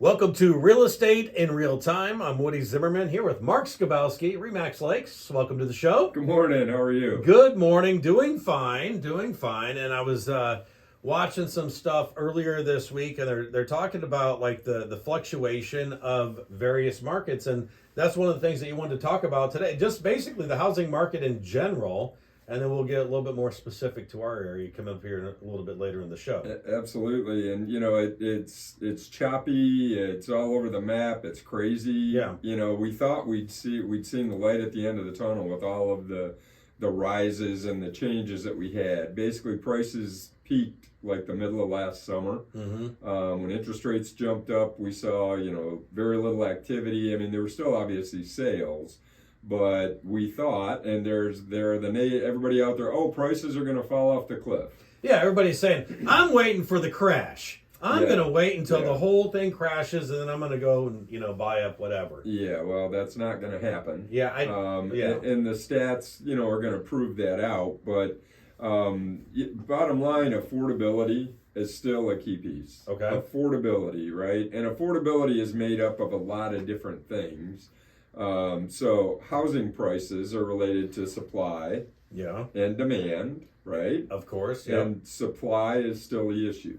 Welcome to Real Estate in Real Time. I'm Woody Zimmerman here with Mark Skabowski, Remax Lakes. Welcome to the show. Good morning. How are you? Good morning. Doing fine. And I was watching some stuff earlier this week, and they're talking about like the fluctuation of various markets, and that's one of the things that you wanted to talk about today. Just basically the housing market in general. And then we'll get a little bit more specific to our area coming up here a little bit later in the show. Absolutely, and it's choppy. It's all over the map. It's crazy. Yeah. We thought we'd seen the light at the end of the tunnel with all of the rises and the changes that we had. Basically, prices peaked like the middle of last summer. Mm-hmm. When interest rates jumped up, we saw very little activity. I mean, there were still obviously sales. But we thought, and everybody out there, prices are going to fall off the cliff. Yeah, everybody's saying, I'm waiting for the crash. I'm going to wait until the whole thing crashes, and then I'm going to go and, buy up whatever. Yeah, well, that's not going to happen. Yeah, And the stats, are going to prove that out. But bottom line, affordability is still a key piece. Okay. Affordability, right? And affordability is made up of a lot of different things. So housing prices are related to supply and demand, right? Of course, And supply is still the issue.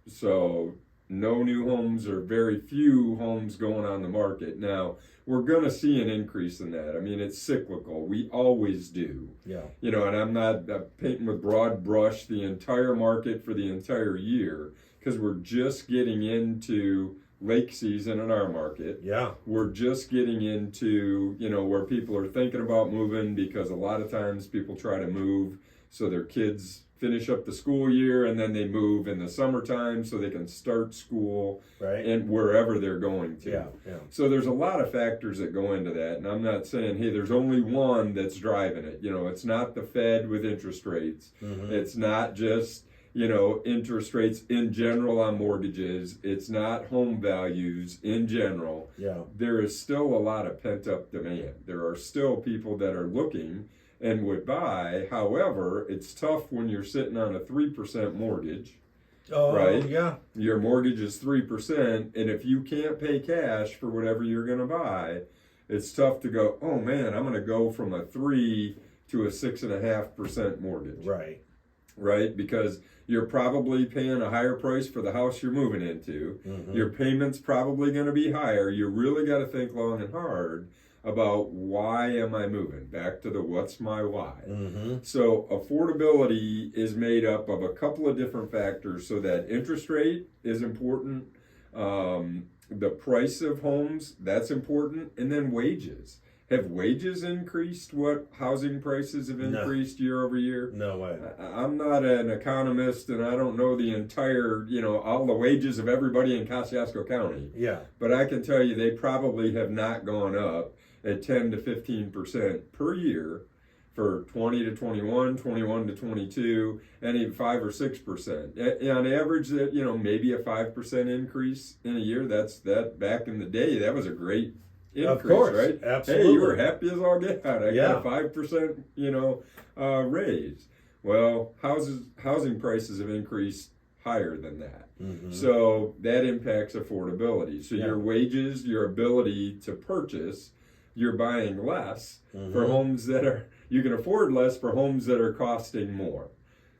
So no new homes or very few homes going on the market. Now, we're going to see an increase in that. I mean, it's cyclical. We always do. Yeah. And I'm not painting with broad brush the entire market for the entire year because we're just getting into lake season in our market. Yeah. We're just getting into, where people are thinking about moving because a lot of times people try to move so their kids finish up the school year and then they move in the summertime so they can start school and wherever they're going to. Yeah. So there's a lot of factors that go into that. And I'm not saying, hey, there's only one that's driving it. It's not the Fed with interest rates. Mm-hmm. It's not just interest rates in general on mortgages. It's not home values in general. Yeah. There is still a lot of pent-up demand. There are still people that are looking and would buy. However, it's tough when you're sitting on a 3% mortgage. Oh, right? Yeah. Your mortgage is 3%, and if you can't pay cash for whatever you're going to buy, it's tough to go, oh man, I'm going to go from a 3 to a 6.5% mortgage. Right? Because you're probably paying a higher price for the house you're moving into. Mm-hmm. Your payment's probably going to be higher. You really got to think long and hard about why am I moving? Back to the what's my why. Mm-hmm. So affordability is made up of a couple of different factors. So that interest rate is important. The price of homes, that's important. And then wages. Have wages increased what housing prices have increased year over year? No way. I'm not an economist and I don't know the entire, all the wages of everybody in Kosciuszko County. Yeah. But I can tell you they probably have not gone up at 10 to 15% per year for 20 to 21, 21 to 22, and even 5 or 6%. On average, maybe a 5% increase in a year. That back in the day, that was a great increase, of course, right? Absolutely. Hey, you were happy as all get out. I got a 5%, raise. Well, housing prices have increased higher than that. Mm-hmm. So that impacts affordability. So your wages, your ability to purchase, you're buying less for homes you can afford less for homes that are costing more.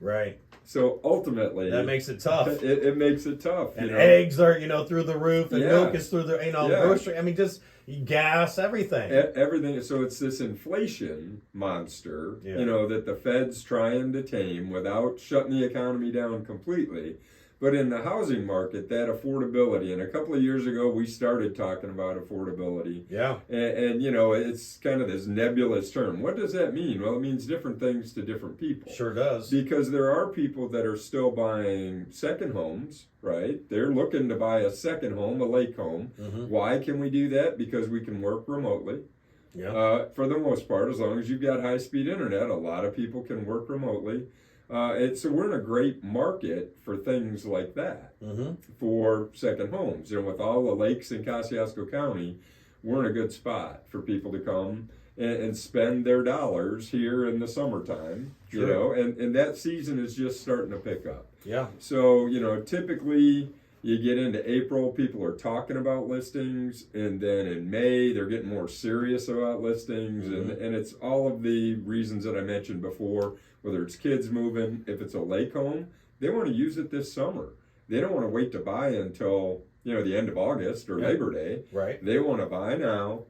Right. So ultimately, that makes it tough. It makes it tough. And eggs are, through the roof, and milk is through the, grocery. I mean, just gas, everything. Everything. So it's this inflation monster, that the Fed's trying to tame without shutting the economy down completely. But in the housing market, that affordability, and a couple of years ago, we started talking about affordability. Yeah. And it's kind of this nebulous term. What does that mean? Well, it means different things to different people. Sure does. Because there are people that are still buying second homes, right? They're looking to buy a second home, a lake home. Mm-hmm. Why can we do that? Because we can work remotely. Yeah. For the most part, as long as you've got high-speed internet, a lot of people can work remotely. So we're in a great market for things like that, for second homes. And with all the lakes in Kosciuszko County, we're in a good spot for people to come and spend their dollars here in the summertime, and that season is just starting to pick up. Yeah. So, typically, You get into April, people are talking about listings, and then in May, they're getting more serious about listings, and it's all of the reasons that I mentioned before, whether it's kids moving, if it's a lake home, they want to use it this summer. They don't want to wait to buy until, the end of August or Labor Day. Right. They want to buy now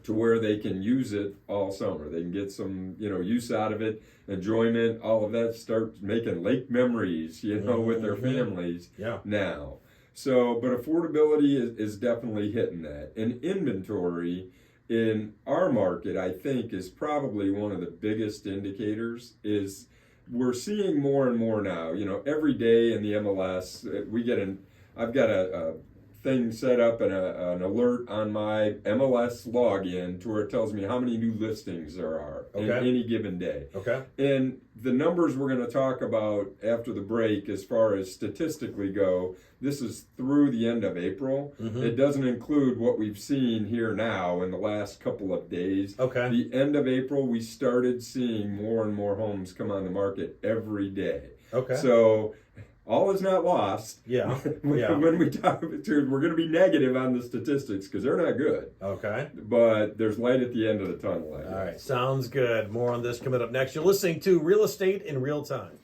to where they can use it all summer. They can get some, use out of it, enjoyment, all of that, start making lake memories, with their families now. So, but affordability is definitely hitting that. And inventory in our market, I think, is probably one of the biggest indicators. Is we're seeing more and more now, every day in the MLS, I've got a thing set up and an alert on my MLS login to where it tells me how many new listings there are in any given day. Okay. And the numbers we're going to talk about after the break, as far as statistically go, this is through the end of April. It doesn't include what we've seen here now in the last couple of days. Okay. The end of April, we started seeing more and more homes come on the market every day. Okay. So all is not lost. Yeah. When we talk, we're going to be negative on the statistics because they're not good. Okay. But there's light at the end of the tunnel. All right. Sounds good. More on this coming up next. You're listening to Real Estate in Real Time.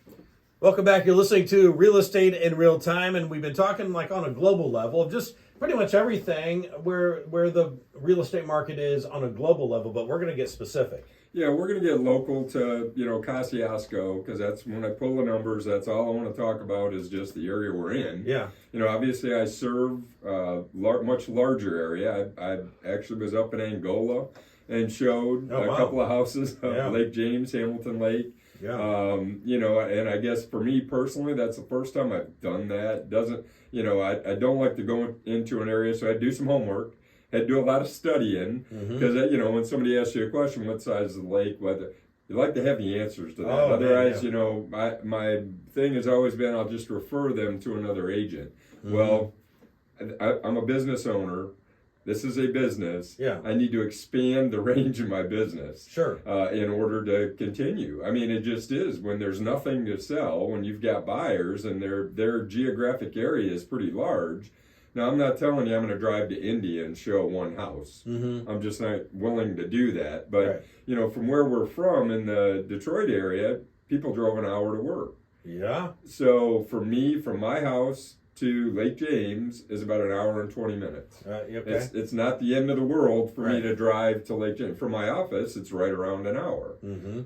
Welcome back. You're listening to Real Estate in Real Time, and we've been talking like on a global level of just pretty much everything where the real estate market is on a global level, but we're going to get specific. Yeah, we're going to get local to, Kosciuszko, because that's when I pull the numbers, that's all I want to talk about is just the area we're in. Yeah. Obviously I serve a much larger area. I actually was up in Angola and showed couple of houses of Lake James, Hamilton Lake. Yeah. And I guess for me personally, that's the first time I've done that. I don't like to go into an area, so I do some homework. Had to do a lot of studying because when somebody asks you a question, what size is the lake, whether you like to have the answers to that. Otherwise, my thing has always been I'll just refer them to another agent. Well, I'm a business owner. This is a business. Yeah. I need to expand the range of my business. Sure. In order to continue. I mean, it just is when there's nothing to sell, when you've got buyers and their geographic area is pretty large. Now, I'm not telling you I'm going to drive to India and show one house. I'm just not willing to do that. But, from where we're from in the Detroit area, people drove an hour to work. Yeah. So for me, from my house to Lake James is about an hour and 20 minutes. Okay. It's not the end of the world for me to drive to Lake James. From my office, it's right around an hour.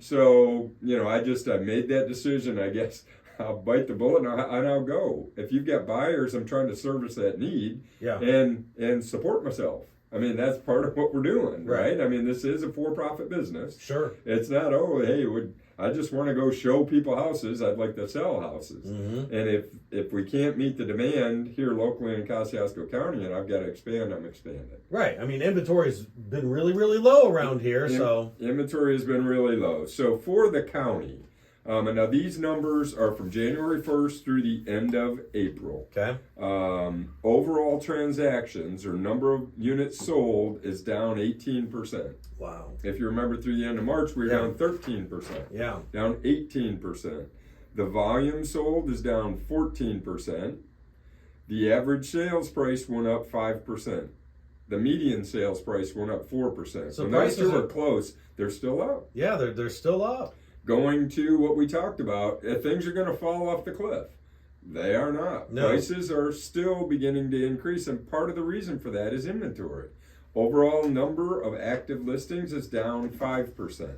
So, I made that decision, I guess. I'll bite the bullet and I'll go. If you've got buyers, I'm trying to service that need and support myself. I mean, that's part of what we're doing, right? I mean, this is a for-profit business. Sure. It's not, I just want to go show people houses. I'd like to sell houses. And if we can't meet the demand here locally in Kosciuszko County and I've got to expand, I'm expanding. Right. I mean, inventory's been really, really low around here. Inventory has been really low. So for the county, and now these numbers are from January 1st through the end of April. Okay. Overall transactions or number of units sold is down 18%. Wow. If you remember through the end of March, we were down 13%. Yeah. Down 18%. The volume sold is down 14%. The average sales price went up 5%. The median sales price went up 4%. So those two are close. They're still up. Yeah, they're still up. Going to what we talked about, things are going to fall off the cliff. They are not. No. Prices are still beginning to increase, and part of the reason for that is inventory. Overall number of active listings is down 5%.